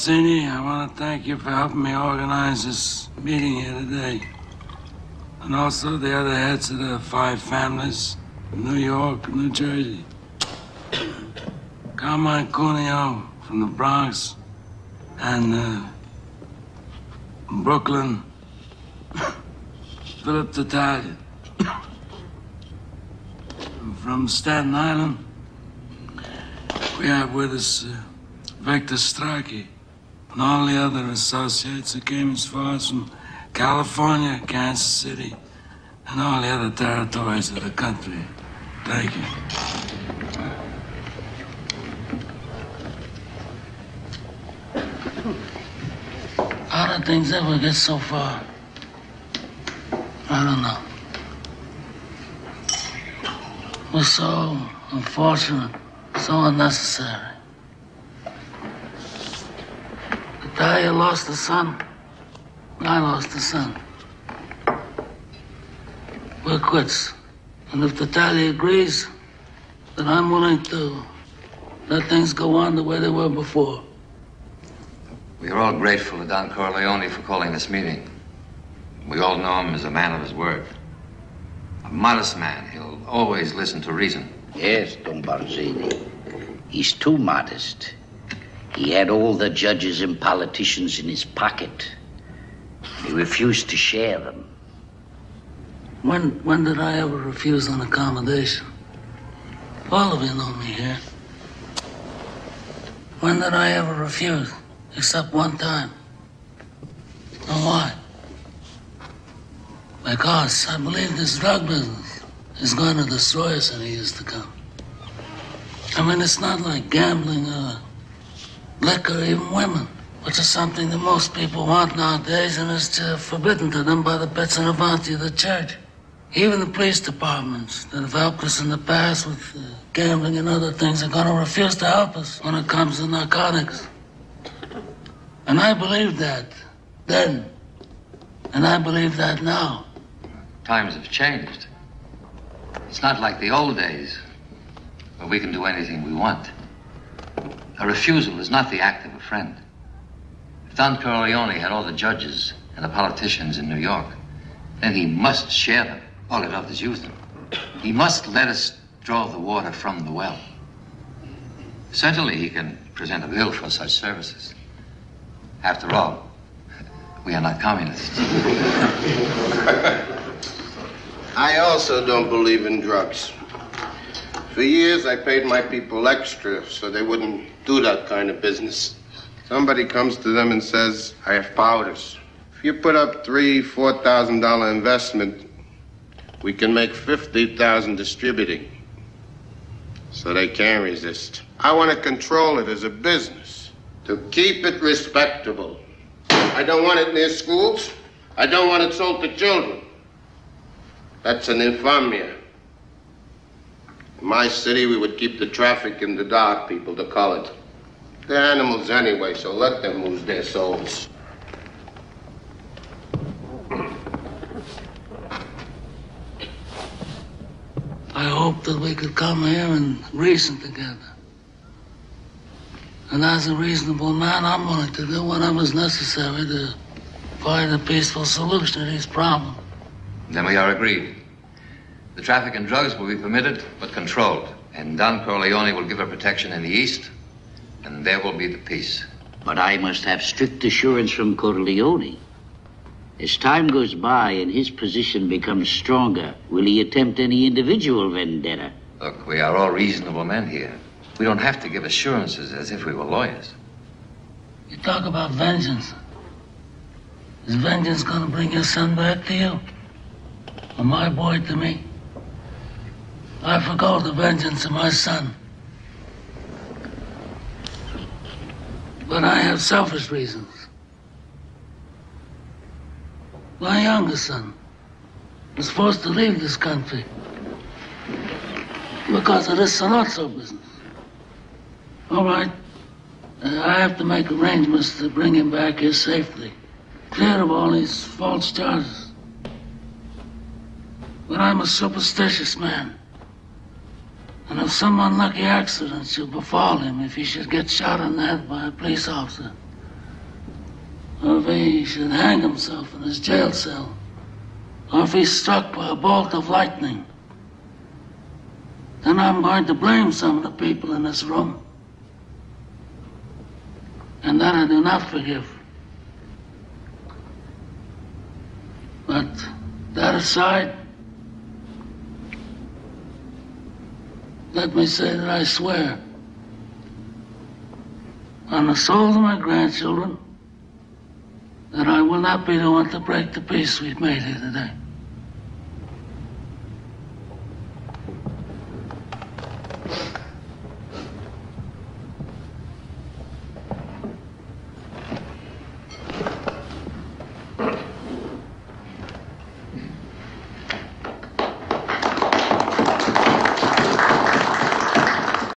Mazzini, I want to thank you for helping me organize this meeting here today. And also the other heads of the 5 families in New York and New Jersey. Carmine Cuneo from the Bronx and Brooklyn, Philip Tattaglia. From Staten Island, we have with us Victor Strachey and all the other associates that came as far as from California, Kansas City, and all the other territories of the country. Thank you. How did things ever get so far? I don't know. It was so unfortunate, so unnecessary. Tattaglia lost a son. I lost a son. We're quits. And if Tattaglia agrees, then I'm willing to let things go on the way they were before. We are all grateful to Don Corleone for calling this meeting. We all know him as a man of his word. A modest man. He'll always listen to reason. Yes, Don Barzini. He's too modest. He had all the judges and politicians in his pocket. He refused to share them. When did I ever refuse an accommodation? All of you know me here. When did I ever refuse? Except one time. And why? Because I believe this drug business is going to destroy us in the years to come. I mean, it's not like gambling or liquor, even women, which is something that most people want nowadays and is forbidden to them by the bits and avanti of the church. Even the police departments that have helped us in the past with gambling and other things are going to refuse to help us when it comes to narcotics. And I believed that then, and I believe that now. Times have changed. It's not like the old days where we can do anything we want. A refusal is not the act of a friend. If Don Corleone had all the judges and the politicians in New York, then he must share them. All he loved is use them. He must let us draw the water from the well. Certainly he can present a bill for such services. After all, we are not communists. I also don't believe in drugs. For years, I paid my people extra so they wouldn't do that kind of business. Somebody comes to them and says, I have powders. If you put up $3,000, $4,000 investment, we can make $50,000 distributing. So they can't resist. I want to control it as a business, to keep it respectable. I don't want it near schools. I don't want it sold to children. That's an infamia. In my city, we would keep the traffic in the dark, people, the colored. They're animals anyway, so let them lose their souls. I hope that we could come here and reason together. And as a reasonable man, I'm willing to do whatever's necessary to find a peaceful solution to these problems. Then we are agreed. The traffic in drugs will be permitted, but controlled. And Don Corleone will give her protection in the East, and there will be the peace. But I must have strict assurance from Corleone. As time goes by and his position becomes stronger, will he attempt any individual vendetta? Look, we are all reasonable men here. We don't have to give assurances as if we were lawyers. You talk about vengeance. Is vengeance going to bring your son back to you? Or my boy to me? I forgo the vengeance of my son. But I have selfish reasons. My youngest son was forced to leave this country because of this Salazzo business. All right, I have to make arrangements to bring him back here safely, clear of all these false charges. But I'm a superstitious man. And if some unlucky accident should befall him, if he should get shot in the head by a police officer, or if he should hang himself in his jail cell, or if he's struck by a bolt of lightning, then I'm going to blame some of the people in this room. And that I do not forgive. But that aside, let me say that I swear on the souls of my grandchildren that I will not be the one to break the peace we've made here today.